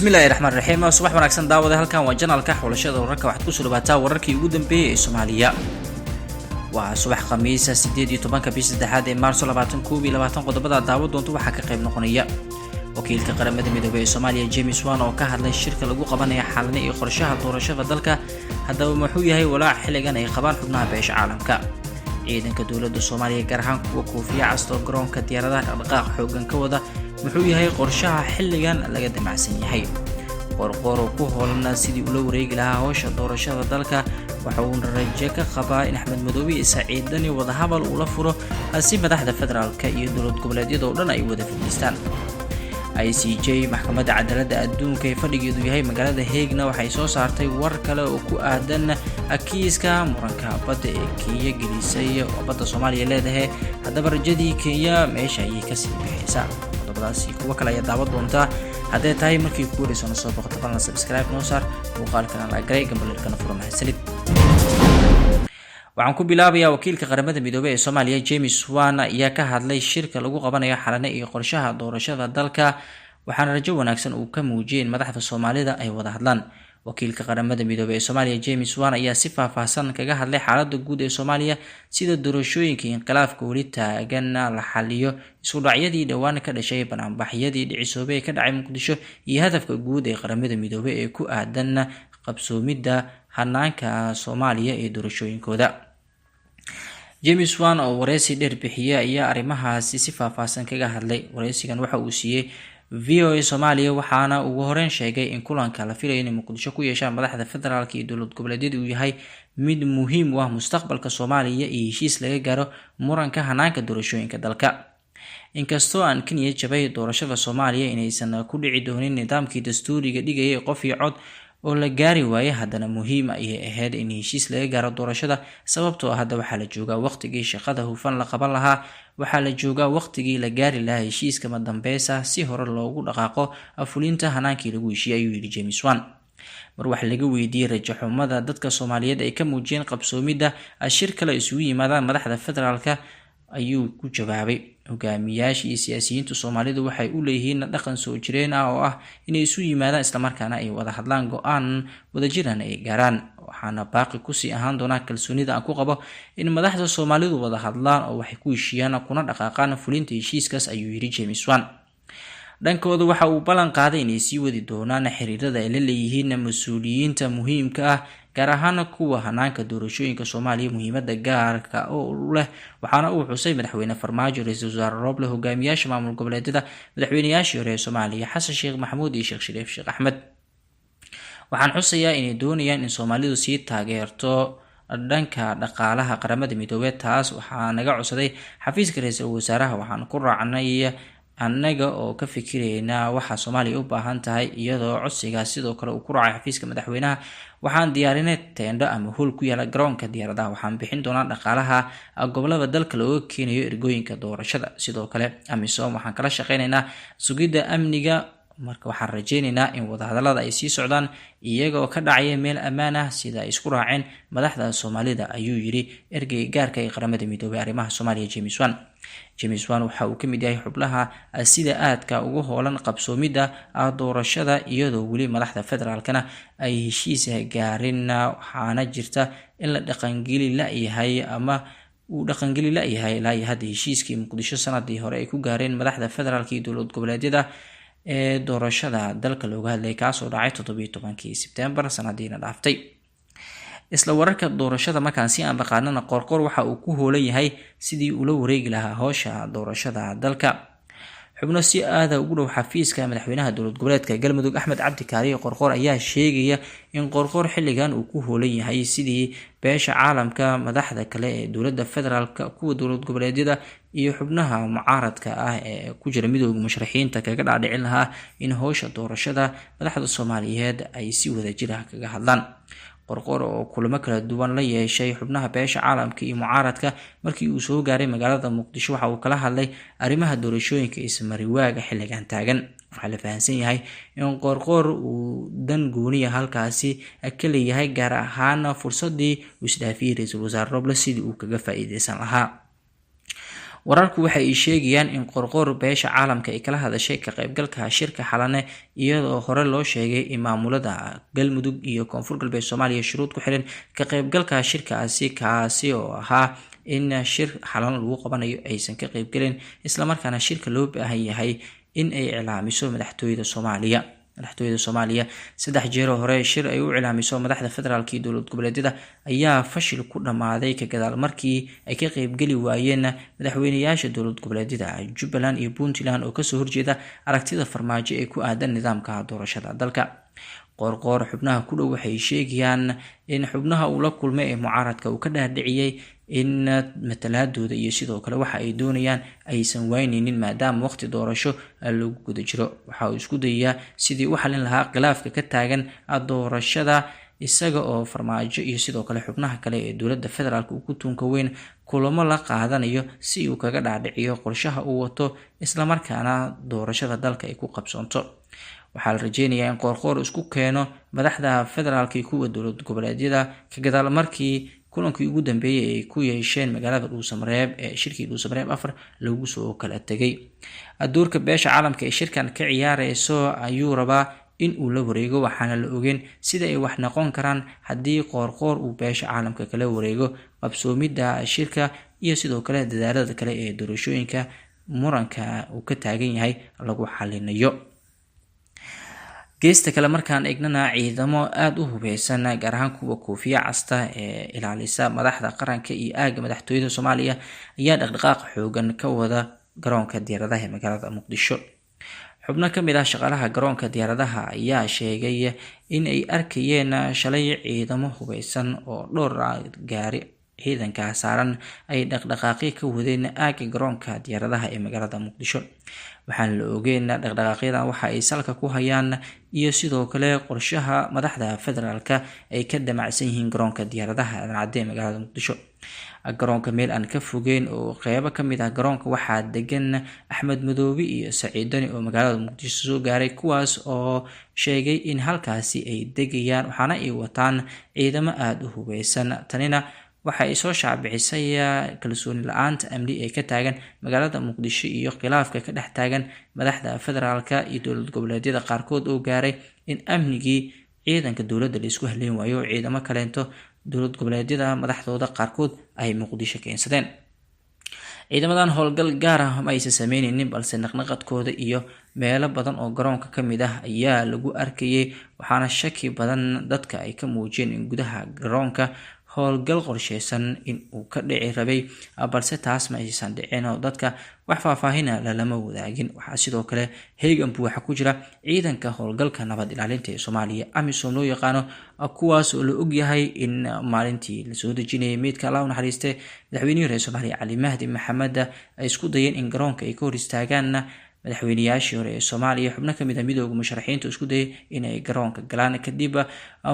bismillaahi raxmaani raxiim subax wanaagsan daawada halkan waa janalka xulashada wararka waxaad ku soo dhawaataa wararkii ugu dambeeyay ee Soomaaliya waa subax khamiis 18 bisha 3 ee Maarso 2022 qodobada daawad doonto waxa ka qayb noqonaya wakiilka qaramada midoobay ee Soomaaliya James Wan oo ka hadlay shirka lagu qabanayo xalane iyo qorshaha doorashada dalka haddaba muxuu yahay walaac xiligan ay qabaan xubnaha beesha caalamka ciidanka dawladda Soomaaliya gaar ahaan kuwa koofiya casto garoonka diyaaradaha dhaqdhaqaaq xoogan ka wada muxuu yahay qorshaha xiligan laga damacsan yahay qorqor ku howlna sidii ula wareegi lahaa hawsha doorashada dalka waxa uu rajo ka qabaa in Axmed Madoobe Saciid Dani wada hadal ula furo si madaxda federaalka iyo dowlad goboleedyada oo dhan ay wada fadhiistaan ICJ maxkamadda cadaaladda adduunka ee fadhigeedu yahay magaalada Hague waxay soo saartay war kale oo ku aadan kiiska muranka badda ee Kenya gelisay oo badda Soomaaliya leedahay haddaba rajadii Kenya meesha ay ka sii bixaysaa qodobadaasi kuwa kale ayaa daawad doonta haddii tahay markii ku horeysana soo boqoto bal subscribe noo saar muuqaalkana la garay gambalkana furo mahadsanid waxaan ku bilaabayaa wakiilka qaramada midoobay ee Soomaaliya James Wan ayaa ka hadlay shirka lagu qabanayo xalane iyo qorshaha doorashada dalka waxaana rajo wanaagsan uu ka muujiyay madaxda Soomaalida ay wada hadlaan wakiilka qaramada midoobay ee Soomaaliya James Wan ayaa si faahfaahsan kaga hadlay xaaladda guud ee Soomaaliya sida doorashooyinka inqilaafka wali taagan la xaliyo isku dhacyadii dhawaan ka dhashay bannaanbaxyadii dhicisoobay ka dhacay Muqdisho iyo hadafka guud ee qaramada midoobay ee ku aadan qabsoomidda hanaanka Soomaaliya ee doorashooyinkooda James Wan oo wareysi dheer bixiyay ayaa arrimahaasi si faahfaahsan kaga hadlay wareysigan waxa uu siiyay VOA Soomaaliya waxaana ugu horeen sheegay in kulanka la filayo in Muqdisho ku yeeshaan madaxda federaalka iyo dowlad goboleedyada uu yahay mid muhiim u ah mustaqbalka Soomaaliya iyo heshiis laga gaaro muranka hanaanka doorashooyinka dalka inkastoo aan Kenya jabay doorashada Soomaaliya inaysan ku dhici doonin nidaamkii dastuuriga dhigayay qof iyo cod oo la gaari waayay haddana muhiim ay ahayd in heshiis laga gaaro doorashada sababtoo ah hadda waxaa la joogaa waqtigii shaqada hufan la qaban lahaa waxaa la joogaa waqtigii la gaari lahaa heshiiska madambeysa si hore loogu dhaqaaqo fulinta hanaankii lagu heshiiyay ayuu yiri James Wan mar wax laga weydiiyay rajo xumada dadka Soomaaliyeed ay ka muujiyeen qabsoomidda shir kale isugu yimaadaan madaxda federaalka ayuu ku jawaabay hogaamiyaasha iyo siyaasiyiinta Soomaalidu waxay u leeyihiin dhaqan soo jireen ah oo ah inay isu yimaadaan isla markaana ay wada hadlaan go'aan wada jiraan ay gaaraan waxaana baaqi ku sii ahaan doona kalsoonida aan ku qabo in madaxda Soomaalidu wada hadlaan oo waxay ku heshiiyaan kuna dhaqaaqaan fulinta heshiiskaas ayuu yiri James Wan dhankooda waxa uu ballan qaaday inay sii wadi doonaan xiriirada ay la leeyihiin mas'uuliyiinta muhiimka ah gaar ahaan kuwa hanaanka doorashooyinka Soomaaliya muhiimada gaarka oo leh waxaana uu xusay madaxweyne Farmaajo ra'iisul wasaare Roble hogaamiyaasha maamul goboleedyada madaxweynayaashii hore ee Soomaaliya Xasan Sheekh Maxamuud iyo Sheekh Shariif Sheekh Axmed waxaan xusayaa inay doonayaan in Soomaalidu sii taageerto dhanka dhaqaalaha qaramada midoobay taas waxaa naga codsaday xafiiska ra'iisul wasaaraha waxaan ku raacnay annaga oo ka fikirayna waxa Soomaaliya u baahan tahay iyadoo codsigaas sidoo kale uu ku raacay xafiiska madaxweynaha waxaan diyaarinay teendho ama hool ku yaala garoonka diyaaradaha waxaan bixin doonaa dhaqaalaha gobolada dalka looga keenayo ergooyinka doorashada sidoo kale AMISOM waxaan kala shaqeynaynaa sugidda amniga marka waxaan rajeynaynaa in wada hadallada ay sii socdaan iyaga oo ka dhacaya meel ammaan ah sida ay isku raaceen madaxda Soomaalida ayuu yiri ergey gaarka ee qaramada midoobay arrimaha Soomaaliya James Wan waxa uu ka mid yahay xubnaha sida aadka ugu hoolan qabsoomidda doorashada iyadoo wali madaxda federaalkana ay heshiis gaarin waxaana jirta in la dhaqangeli la yahay ama uu dhaqangeli la yahay ilaa hadda heshiiskii Muqdisho sanadii hore ay ku gaareen madaxda federaalka iyo dowlad goboleedyada ee doorashada dalka looga hadlay kaas oo dhacay 17 September sanadiina dhaaftay isla wararka doorashada markaan si aan baqaanana qorqor waxa uu ku hoolan yahay sidii ula wareegi lahaa hawsha doorashada dalka xubno si aada ugu dhow xafiiska madaxweynaha dowlad goboleedka Galmudug Axmed Cabdi Kaariye qorqor ayaa sheegaya in qorqor xilligan uu ku hoolan yahay sidii beesha caalamka madaxda kale ee dowladda federaalka kuwa dowlad goboleedyada iyo xubnaha mucaaradka ah ee ku jira midowga musharaxiinta kaga dhaadhicin lahaa in hawsha doorashada madaxda Soomaaliyeed ay si wada jir ah kaga hadlaan qorqor oo kulamo kala duwan la yeeshay xubnaha beesha caalamka iyo mucaaradka markii uu soo gaaray magaalada Muqdisho waxa uu kala hadlay arrimaha doorashooyinka ismariwaaga xilligan taagan waxaa la fahansan yahay in qorqor uu dan gooniya halkaasi ka leeyahay gaar ahaan fursadii uu isdhaafiyay ra'iisul wasaare Roble sidii uu kaga faa'iideysan lahaa wararku waxay sheegayaan in qorqor beesha caalamka ay kala hadashay ka qaybgalka shirka xalane iyadoo hore loo sheegay in maamulada galmudug iyo koonfur galbeed Soomaaliya shuruud ku xiran ka qaybgalka shirkaasi kaasi oo ahaa in shir xalan lagu qabanayo aysan ka qaybgalin isla markaana shirka loo baahan yahay in ay iclaamiso madaxtooyada Soomaaliya 3 jeer hore shir ay u iclaamiso madaxda federaalka iyo dowlad goboleedyada ayaa fashil ku dhamaaday ka gadaal markii ay ka qaybgali waayeen madaxweynayaasha dowlad goboleedyada Jubbaland iyo Puntland oo kasoo horjeeda aragtida farmaajo ee ku aadan nidaamka doorashada dalka. qorqor xubnaha ku dhow waxay sheegayaan in xubnaha uu la kulmay ee mucaaradka uu ka dhaadhiciyay in matalaadooda iyo sidoo kale waxa ay doonayaan aysan waynaynin maadaama waqti doorasho lagu guda jiro. waxa uu isku dayaa sidii u xalin lahaa khilaafka ka taagan doorashada isaga oo farmaajo iyo sidoo kale xubnaha kale ee dowladda federaalka uu ku tunka weyn kulamo la qaadanayo si uu kaga dhaadhiciyo qorshaha uu wato isla markaana doorashada dalka ay ku qabsoonto. waxaa la rajeynayaa in qorqor isku keeno madaxda federaalka iyo kuwa dowlad goboleedyada ka gadaal markii kulankii ugu dambeeyay ay ku yeesheen magaalada Dhuusamareeb ee shirkii Dhuusamareeb 4 lagu soo kala tagay. doorka beesha caalamka ee shirkan ka ciyaarayso ayuu rabaa in uu la wareego waxaana la ogeyn sida ay wax noqon karaan haddii qorqor uu beesha caalamka kala wareego qabsoomida shirka iyo sidoo kale dadaalada kale ee doorashooyinka muranka uu ka taagan yahay lagu xalinayo. geesta kale markaan eegnana ciidamo aad u hubeysan gaar ahaan kuwa koofiya casta ee ilaalisa madaxda qaranka iyo aaga madaxtooyada Soomaaliya ayaa dhaqdhaqaaq xoogan ka wada garoonka diyaaradaha ee magaalada Muqdisho. xubno ka mid ah shaqaalaha garoonka diyaaradaha ayaa sheegay in ay arkayeen shalay ciidamo hubeysan oo dhowr gaari ciidanka saaran ay dhaqdhaqaaqyo ka wadeen aaga garoonka diyaaradaha ee magaalada Muqdisho. waxaan la ogeyn dhaqdhaqaaqyada waxa ay salka ku hayaan iyo sidoo kale qorshaha madaxda federaalka ay ka damacsan yihiin garoonka diyaaradaha ee magaalada Muqdisho. garoonka meel aan ka fogeyn oo qeybo ka mid ah garoonka waxaa degan Axmed Madoobe iyo Saciid Dani oo magaalada Muqdisho soo gaaray kuwaas oo sheegay in halkaasi ay degayaan waxaana ay wataan ciidamo aad u hubeysan. tanina waxa ay soo shaabicisay kalsooni la'aanta amni ee ka taagan magaalada Muqdisho iyo khilaafka ka dhex taagan madaxda federaalka iyo dowlad goboleedyada qaarkood oo gaaray in amnigii ciidanka dowladda la isku haleyn waayo ciidamo kaleento dowlad goboleedyada madaxdooda qaarkood ay Muqdisho keensadeen. ciidamadan howlgal gaar ah ma aysan sameyneynin balse naqnaqadkooda iyo meelo badan oo garoonka ka mid ah ayaa lagu arkayay waxaana shaki badan dadka ay ka muujiyeen in gudaha garoonka howlgal qorsheysan in uu ka dhici rabay balse taas ma aysan dhicin oo dadka wax faahfaahin lama wadaagin. waxaa sidoo kale heegan buuxa ku jira ciidanka howlgalka nabad ilaalinta ee Soomaaliya AMISOM loo yaqaano kuwaas oo la og yahay in maalintii la soo dejinayay meedka Allah u naxariistay madaxweynihii reer Soomaaliya Cali Mahdi Maxamed ay isku dayeen in garoonka ay ka hor istaagaan madaxweynayaashii hore ee Soomaaliya. xubno ka mid ah midowga musharaxiinta isku dayay in ay garoonka galaan kadib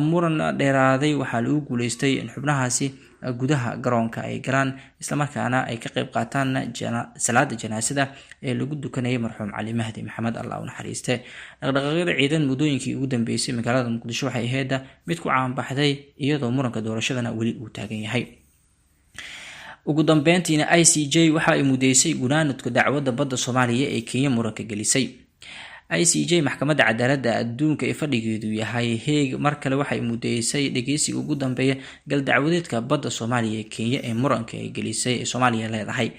muran dheeraaday waxaa lagu guuleystay in xubnahaasi gudaha garoonka ay galaan isla markaana ay ka qayb qaataan salaada janaasada ee lagu dukanayay marxuum Cali Mahdi Maxamed Allah u naxariistay. dhaqdhaqaaqyada ciidan muddooyinkii ugu dambeysay magaalada Muqdisho waxay ahayd mid ku caan baxday iyadoo muranka doorashadana weli uu taagan yahay. ugu dambeyntiina ICJ waxa ay mudeysay gunaanadka dacwadda badda Soomaaliya ee Kenya muranka gelisay. ICJ maxkamadda cadaaladda adduunka ee fadhigeedu yahay Hague mar kale waxay mudeysay dhageysiga ugu dambeeya gal dacwadeedka badda Soomaaliya ee Kenya ee muranka ay gelisay ee Soomaaliya leedahay.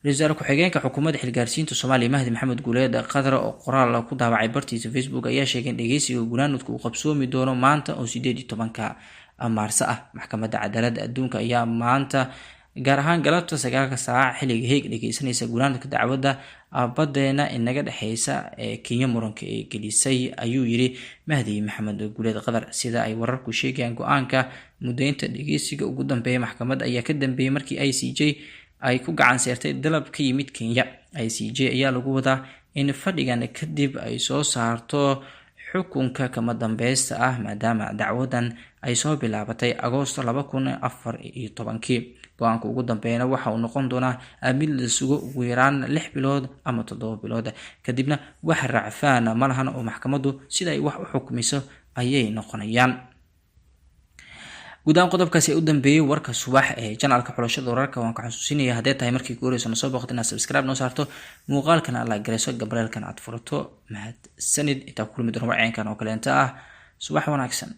Ra'iisul ku-xigeenka xukuumadda xilgaarsiinta Soomaaliya Mahdi Maxamed Guuleed Qadar oo qoraal ku daabacay bartiisa Facebook ayaa sheegay in dhageysiga gunaanadku uu qabsoomi doono maanta oo 18 Maarso ah. maxkamadda cadaaladda adduunka ayaa maanta gaar ahaan galabta 9 saac xilliga Hague dhageysanaysa gunaanadka dacwadda badeena inaga dhaxeysa ee Kenya muranka ay gelisay ayuu yiri Mahdi Maxamed Guuleed Qadar. sida ay wararku sheegayaan go'aanka mudeynta dhageysiga ugu dambeeya maxkamadda ayaa ka dambeeyay markii ICJ ay ku gacan saartay dalab ka yimid Kenya. ICJ ayaa lagu wadaa in fadhigan kadib ay soo saarto xukunka kama dambaysta ah maadaama dacwadan ay soo bilaabatay Agoosto 2014. go'aanka ugu dambeeyana waxa uu noqon doonaa mid la sugo ugu yaraan 6 bilood ama 7 bilood kadibna wax raacfaan ma lahan oo maxkamaddu sida ay wax u xukumiso ayay noqonayaan. guud ahaan qodobkaasi u dambeeyay warka subax ee channelka xulashada wararka. waan ka xusuusinaya haddii tahay markii ugu horreysay soo booqato inaad subscribe noo saarto, muuqaalkana la gareyso, gabreelkana aad furato. mahadsanid inta ku kulmi doono wacyigan oo kaleenta ah. subax wanaagsan.